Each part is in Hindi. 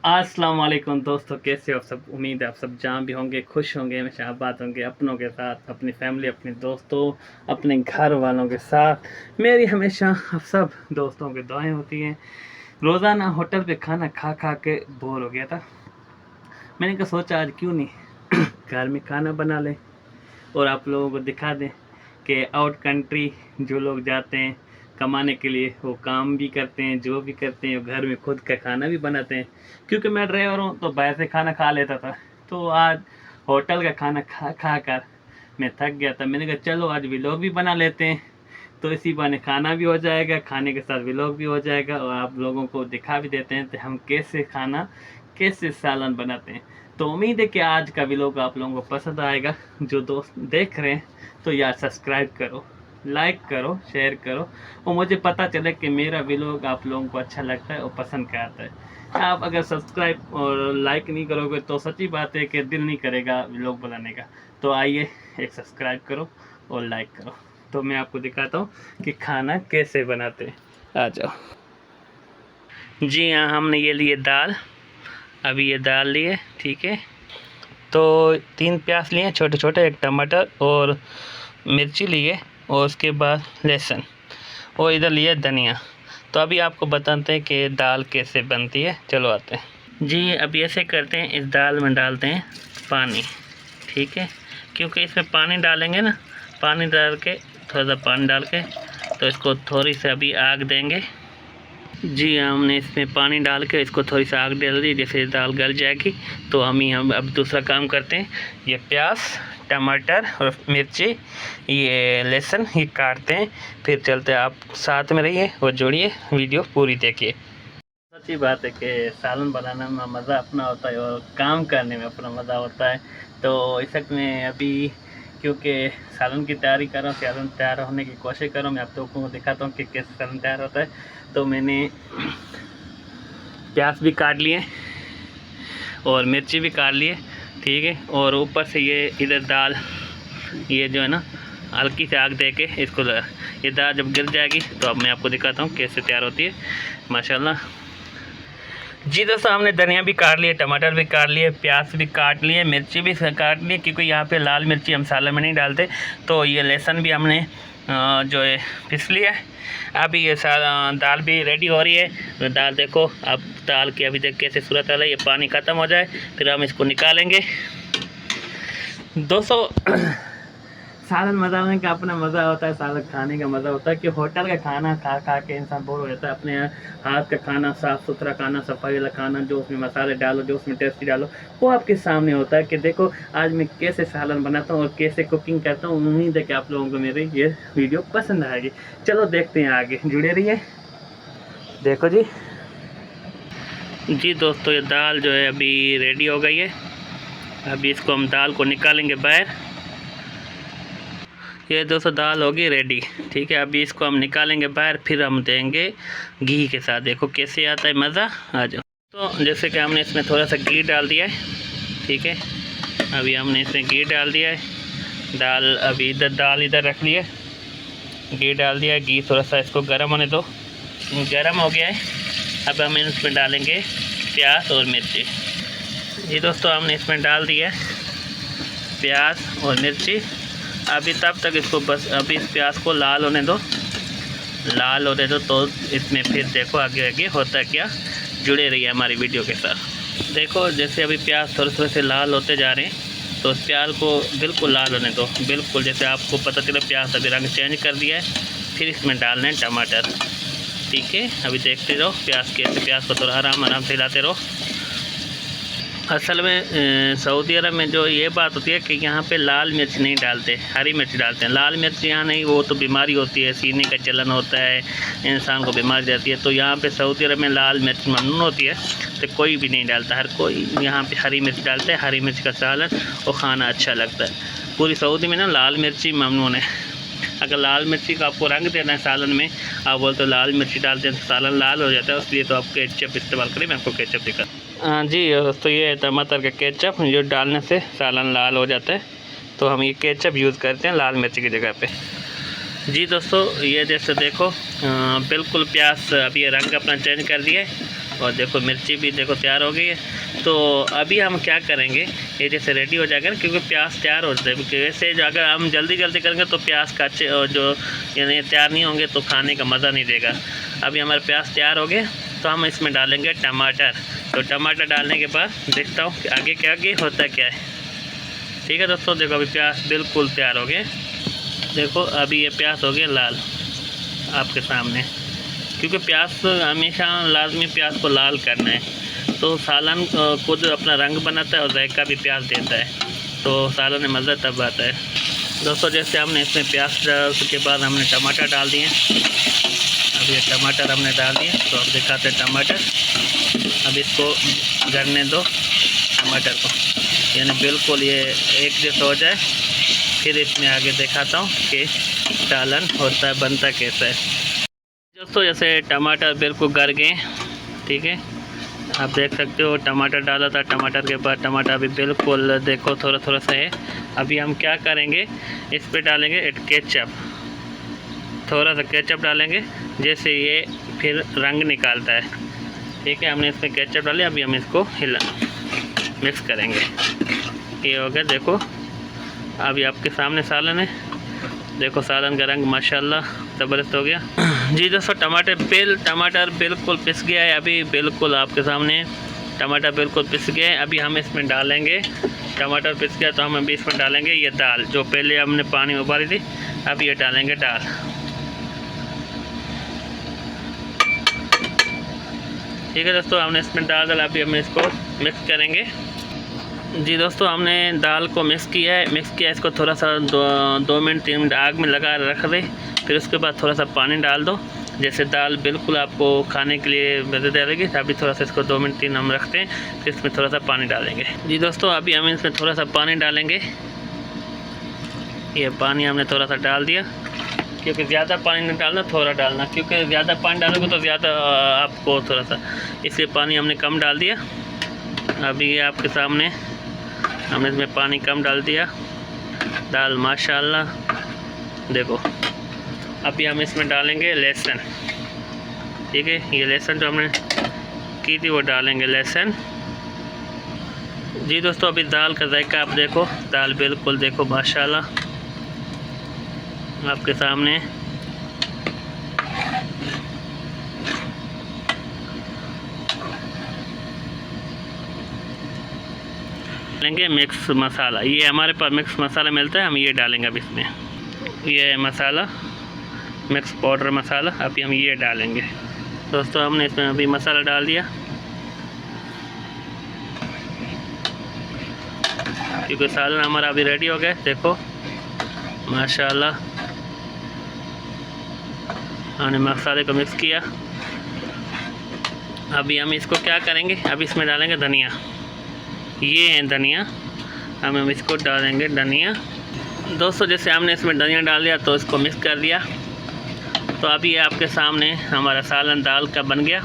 अस्सलाम वालेकुम दोस्तों, कैसे हो सब। उम्मीद है आप सब जहाँ भी होंगे खुश होंगे, हमेशा आबाद होंगे, अपनों के साथ, अपनी फैमिली, अपने दोस्तों, अपने घर वालों के साथ। मेरी हमेशा आप सब दोस्तों की दुआएं होती हैं। रोज़ाना होटल पे खाना खा खा के बोर हो गया था। मैंने कहा सोचा आज क्यों नहीं घर में खाना बना लें और आप लोगों को दिखा दें कि आउट कंट्री जो लोग जाते हैं कमाने के लिए, वो काम भी करते हैं, जो भी करते हैं, घर में खुद का खाना भी बनाते हैं। क्योंकि मैं ड्राइवर हूँ तो बाहर से खाना खा लेता था, तो आज होटल का खाना खा खा कर मैं थक गया था। मैंने कहा चलो आज व्लॉग भी बना लेते हैं, तो इसी बहाने खाना भी हो जाएगा, खाने के साथ व्लॉग भी हो जाएगा और आप लोगों को दिखा भी देते हैं कि हम कैसे खाना, कैसे सालन बनाते हैं। तो उम्मीद है कि आज का व्लॉग आप लोगों को पसंद आएगा। जो दोस्त देख रहे हैं तो यार सब्सक्राइब करो, लाइक करो, शेयर करो और मुझे पता चले कि मेरा व्लॉग आप लोगों को अच्छा लगता है और पसंद क्या आता है। आप अगर सब्सक्राइब और लाइक नहीं करोगे तो सच्ची बात है कि दिल नहीं करेगा व्लॉग बनाने का। तो आइए एक सब्सक्राइब करो और लाइक करो। तो मैं आपको दिखाता हूँ कि खाना कैसे बनाते हैं। आ जाओ जी। हाँ, हमने ये लिए दाल, अभी ये दाल लिए, ठीक है। तो 3 प्याज लिए छोटे छोटे, 1 टमाटर और मिर्ची लिए और उसके बाद लहसुन और इधर लिया धनिया। तो अभी आपको बताते हैं कि दाल कैसे बनती है। चलो आते हैं जी। अब ऐसे करते हैं, इस दाल में डालते हैं पानी, ठीक है। क्योंकि इसमें पानी डालेंगे ना, पानी डाल के, थोड़ा सा पानी डाल के, तो इसको थोड़ी सी अभी आग देंगे जी। हमने इसमें पानी डाल के इसको थोड़ी सी आग डाल दी, जैसे दाल गल जाएगी तो हम अब दूसरा काम करते हैं। ये प्याज, टमाटर और मिर्ची, ये लहसुन, ये काटते हैं, फिर चलते हैं। आप साथ में रहिए और जोड़िए, वीडियो पूरी देखिए। सच्ची बात है कि सालन बनाने में मज़ा अपना होता है और काम करने में अपना मज़ा होता है। तो इस वक्त मैं अभी क्योंकि सालन की तैयारी कर रहा हूँ, सालन तैयार होने की कोशिश कर रहा हूँ। मैं आप लोगों को दिखाता हूँ कि कैसे सालन तैयार होता है। तो मैंने प्याज भी काट लिए और मिर्ची भी काट लिए, ठीक है। और ऊपर से ये इधर दाल, ये जो है ना, हल्की से आग दे के इसको, ये दाल जब गिर जाएगी तो अब मैं आपको दिखाता हूँ कैसे तैयार होती है। माशाल्लाह जी। दोस्तों हमने धनिया भी काट लिए, टमाटर भी काट लिए, प्याज भी काट लिए, मिर्ची भी काट लिए, क्योंकि यहाँ पे लाल मिर्ची हम सालन में नहीं डालते। तो ये लहसुन भी हमने जो है पीस लिया है। अभी ये दाल भी रेडी हो रही है। तो दाल देखो, अब दाल की अभी देख कैसे सूरत हाल है। ये पानी ख़त्म हो जाए फिर हम इसको निकालेंगे। दोस्तों सालन बनाने का अपना मज़ा होता है, सालन खाने का मज़ा होता है कि होटल का खाना खा खा के इंसान बोर हो जाता है। अपने हाथ का खाना, साफ़ सुथरा खाना, सफाई वाला खाना, जो उसमें मसाले डालो, जो उसमें टेस्टी डालो, वो आपके सामने होता है कि देखो आज मैं कैसे सालन बनाता हूँ और कैसे कुकिंग करता हूँ। उम्मीद है कि आप लोगों को मेरी ये वीडियो पसंद आएगी। चलो देखते हैं, आगे जुड़े रहिए। देखो जी जी दोस्तों, ये दाल जो है अभी रेडी हो गई है। अभी इसको हम दाल को निकालेंगे बाहर। ये दोस्तों दाल होगी रेडी, ठीक है। अभी इसको हम निकालेंगे बाहर, फिर हम देंगे घी के साथ। देखो कैसे आता है मज़ा। आ जाओ। तो जैसे कि हमने इसमें थोड़ा सा घी डाल दिया है, ठीक है। अभी हमने इसमें घी डाल दिया है। दाल अभी दाल इधर रख लिया, घी डाल दिया। घी थोड़ा सा इसको गर्म होने दो, गर्म हो गया है। अब हम इसमें डालेंगे प्याज और मिर्ची जी। दोस्तों हमने इसमें डाल दिया प्याज और मिर्ची। अभी तब तक इसको बस अभी इस प्याज को लाल होने दो, लाल होने दो। तो इसमें फिर देखो आगे आगे होता है क्या। जुड़े रहिए हमारी वीडियो के साथ। देखो जैसे अभी प्याज थोड़े थोड़े से लाल होते जा रहे हैं, तो इस प्याज को बिल्कुल लाल होने दो, बिल्कुल जैसे आपको पता चले प्याज अभी रंग चेंज कर दिया है। फिर इसमें डालना है टमाटर, ठीक है। अभी देखते रहो प्याज कैसे, प्याज को थोड़ा आराम आराम से हिलाते रहो। असल में सऊदी अरब में जो ये बात होती है कि यहाँ पे लाल मिर्च नहीं डालते, हरी मिर्च डालते हैं। लाल मिर्च यहाँ नहीं, वो तो बीमारी होती है, सीने का चलन होता है, इंसान को बीमारी जाती है। तो यहाँ पे सऊदी अरब में लाल मिर्च ममनून होती है, तो कोई भी नहीं डालता। हर कोई यहाँ पे हरी मिर्च डालता है। हरी मिर्च का सालन और खाना अच्छा लगता है। पूरी सऊदी में ना लाल मिर्ची ममनून है। अगर लाल मिर्ची का आपको रंग देना है सालन में, आप बोलते हो लाल मिर्ची डालते हैं तो सालन लाल हो जाता है, इसलिए तो आप केचप इस्तेमाल करें। मैं आपको केचप दिखा जी। तो ये टमाटर का केचप जो डालने से सालन लाल हो जाता है, तो हम ये केचप यूज़ करते हैं लाल मिर्ची की जगह पे जी। दोस्तों ये जैसे देखो बिल्कुल प्याज अभी ये रंग अपना चेंज कर दिया है। और देखो मिर्ची भी देखो तैयार हो गई है। तो अभी हम क्या करेंगे, ये जैसे रेडी हो जाएगा क्योंकि प्याज तैयार हो जाए, क्योंकि वैसे जो अगर हम जल्दी जल्दी करेंगे तो प्याज कच्चे और जो यानी तैयार नहीं होंगे तो खाने का मज़ा नहीं देगा। अभी हमारे प्याज तैयार हो गए तो हम इसमें डालेंगे टमाटर। तो टमाटर डालने के बाद देखता हूँ कि आगे क्या आगे होता क्या है। ठीक है दोस्तों, देखो अभी प्याज बिल्कुल तैयार हो गए। देखो अभी ये प्याज हो गए लाल आपके सामने, क्योंकि प्याज हमेशा लाजमी प्याज को लाल करना है, तो सालन खुद अपना रंग बनाता है और जायका भी प्याज देता है, तो सालन में मज़ा तब आता है। दोस्तों जैसे हमने इसमें प्याज के बाद हमने टमाटर डाल दिए। अब ये टमाटर हमने डाल दिए, तो अब दिखाते हैं टमाटर। अब इसको गलने दो टमाटर को, यानी बिल्कुल ये एक जैसा हो जाए, फिर इसमें आगे दिखाता हूँ कि सालन होता है बनता कैसा है। दोस्तों जैसे टमाटर बिल्कुल गल गए, ठीक है, आप देख सकते हो टमाटर डाला था, टमाटर के बाद टमाटर अभी बिल्कुल देखो थोड़ा थोड़ा सा है। अभी हम क्या करेंगे, इस पे डालेंगे केचप, थोड़ा सा केचप डालेंगे, जैसे ये फिर रंग निकालता है। ठीक है, हमने इसमें केचप डाले, अभी हम इसको मिक्स करेंगे। ये हो गया, देखो अभी आपके सामने सालन है, देखो सालन का रंग माशाल्लाह ज़बरदस्त हो गया। जी दोस्तों टमाटर बिल्कुल पिस गया है, अभी बिल्कुल आपके सामने टमाटर बिल्कुल पिस गया है। अभी हम इसमें डालेंगे, टमाटर पिस गया तो हम अभी इसमें डालेंगे ये दाल, जो पहले हमने पानी में उबाली थी, अब ये डालेंगे दाल। ठीक है दोस्तों, हमने इसमें डाल अभी हम इसको मिक्स करेंगे। जी दोस्तों हमने दाल को मिक्स किया, इसको थोड़ा सा 2 मिनट 3 मिनट आग में लगा रख दे, फिर उसके बाद थोड़ा सा पानी डाल दो, जैसे दाल बिल्कुल आपको खाने के लिए मज़े रहेगी। अभी थोड़ा सा इसको 2 मिनट 3 हम रखते हैं, फिर इसमें थोड़ा सा पानी डालेंगे। जी दोस्तों अभी हम इसमें थोड़ा सा पानी डालेंगे, ये पानी हमने थोड़ा सा डाल दिया, क्योंकि ज़्यादा पानी नहीं डालना, थोड़ा डालना, क्योंकि ज़्यादा पानी डालोगे तो ज़्यादा आपको थोड़ा सा, इसलिए पानी हमने कम डाल दिया। अभी ये आपके सामने हमने इसमें पानी कम डाल दिया, दाल माशाल्लाह देखो। अभी हम इसमें डालेंगे लहसुन, ठीक है, ये लहसुन जो हमने की थी वो डालेंगे लहसुन। जी दोस्तों अभी दाल का जायका आप देखो, दाल बिल्कुल देखो माशाल्लाह आपके सामने। डालेंगे मिक्स मसाला, ये हमारे पास मिक्स मसाला मिलता है, हम ये डालेंगे अब इसमें, ये मसाला मिक्स पाउडर मसाला अभी हम ये डालेंगे। दोस्तों हमने इसमें अभी मसाला डाल दिया, क्योंकि सालन हमारा अभी रेडी हो गया, देखो माशाल्लाह हमने मसाले को मिक्स किया। अभी हम इसको क्या करेंगे, अभी इसमें डालेंगे धनिया, ये है धनिया, हम इसको डालेंगे धनिया। दोस्तों जैसे हमने इसमें धनिया डाल दिया तो इसको मिक्स कर दिया, तो अभी ये आपके सामने हमारा सालन दाल का बन गया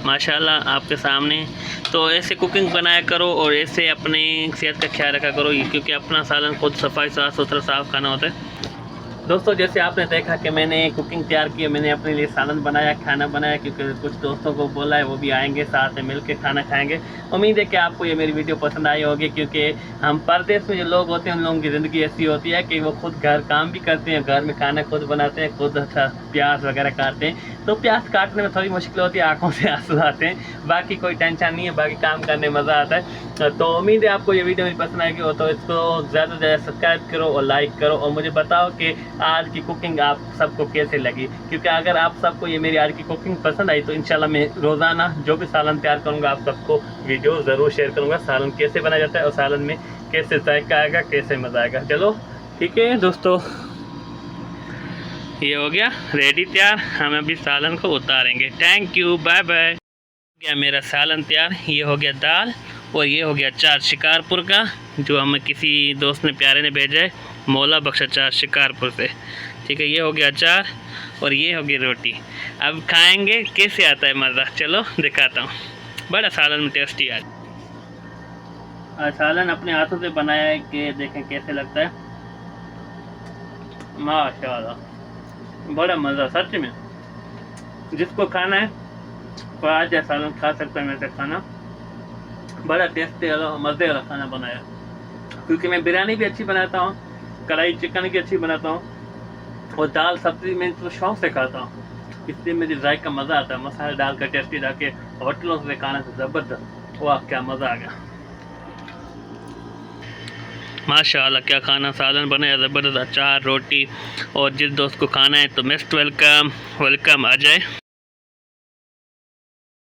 माशाल्लाह आपके सामने। तो ऐसे कुकिंग बनाया करो और ऐसे अपनी सेहत का ख्याल रखा करो, क्योंकि अपना सालन खुद सफाई साफ़ सुथरा साफ़ खाना होता है। दोस्तों जैसे आपने देखा कि मैंने कुकिंग तैयार की है, मैंने अपने लिए सालन बनाया, खाना बनाया, क्योंकि कुछ दोस्तों को बोला है वो भी आएंगे, साथ में मिलकर खाना खाएंगे। उम्मीद है कि आपको ये मेरी वीडियो पसंद आई होगी, क्योंकि हम परदेश में जो लोग होते हैं उन लोगों की ज़िंदगी ऐसी होती है कि वो खुद घर काम भी करते हैं, घर में खाना खुद बनाते हैं, खुद अच्छा प्याज वगैरह काटते हैं, तो प्याज काटने में थोड़ी मुश्किल होती है, आँखों से आंसू आते हैं, बाकी कोई टेंशन नहीं है, बाकी काम करने में मज़ा आता है। तो उम्मीद है आपको ये वीडियो मेरी पसंद आएगी, तो इसको ज़्यादा से ज़्यादा सब्सक्राइब करो और लाइक करो, और मुझे बताओ कि आज की कुकिंग आप सबको कैसे लगी, क्योंकि अगर आप सबको ये मेरी आज की कुकिंग पसंद आई तो इंशाल्लाह मैं रोज़ाना जो भी सालन तैयार करूँगा आप सबको वीडियो ज़रूर शेयर करूँगा, सालन कैसे बनाया जाता है और सालन में कैसे जायका आएगा, कैसे मज़ा आएगा। चलो ठीक है दोस्तों, ये हो गया रेडी तैयार, हम अभी सालन को उतारेंगे। Thank you, bye bye. गया मेरा सालन तैयार, ये हो गया दाल और ये हो गया अचार शिकारपुर का, जो हमें किसी दोस्त ने प्यारे ने भेजा है, मौला बख्श अचार शिकारपुर से। ठीक है, ये हो गया अचार और ये हो गई रोटी। अब खाएंगे, कैसे आता है मज़ा, चलो दिखाता हूँ। बड़ा सालन में टेस्टी आज सालन अपने हाथों से बनाया है, कि देखें कैसे लगता है, माशाल्लाह बड़ा मज़ा, सच में जिसको खाना है और आज ये सालन खा सकता है मेरे से खाना। बड़ा टेस्टी और मज़े वाला खाना बनाया, क्योंकि मैं बिरयानी भी अच्छी बनाता हूँ, कढ़ाई चिकन भी अच्छी बनाता हूँ, और दाल सब्ज़ी मैं तो शौक से खाता हूँ, इसलिए मुझे जायका मज़ा आता है। मसाले डाल कर टेस्टी डाल के होटलों से खाने से ज़बरदस्त। वाह क्या मज़ा आ गया, माशाल्लाह क्या खाना, सालन बनाया ज़बरदस्त, अचार रोटी। और जिस दोस्त को खाना है तो मोस्ट वेलकम आ जाए।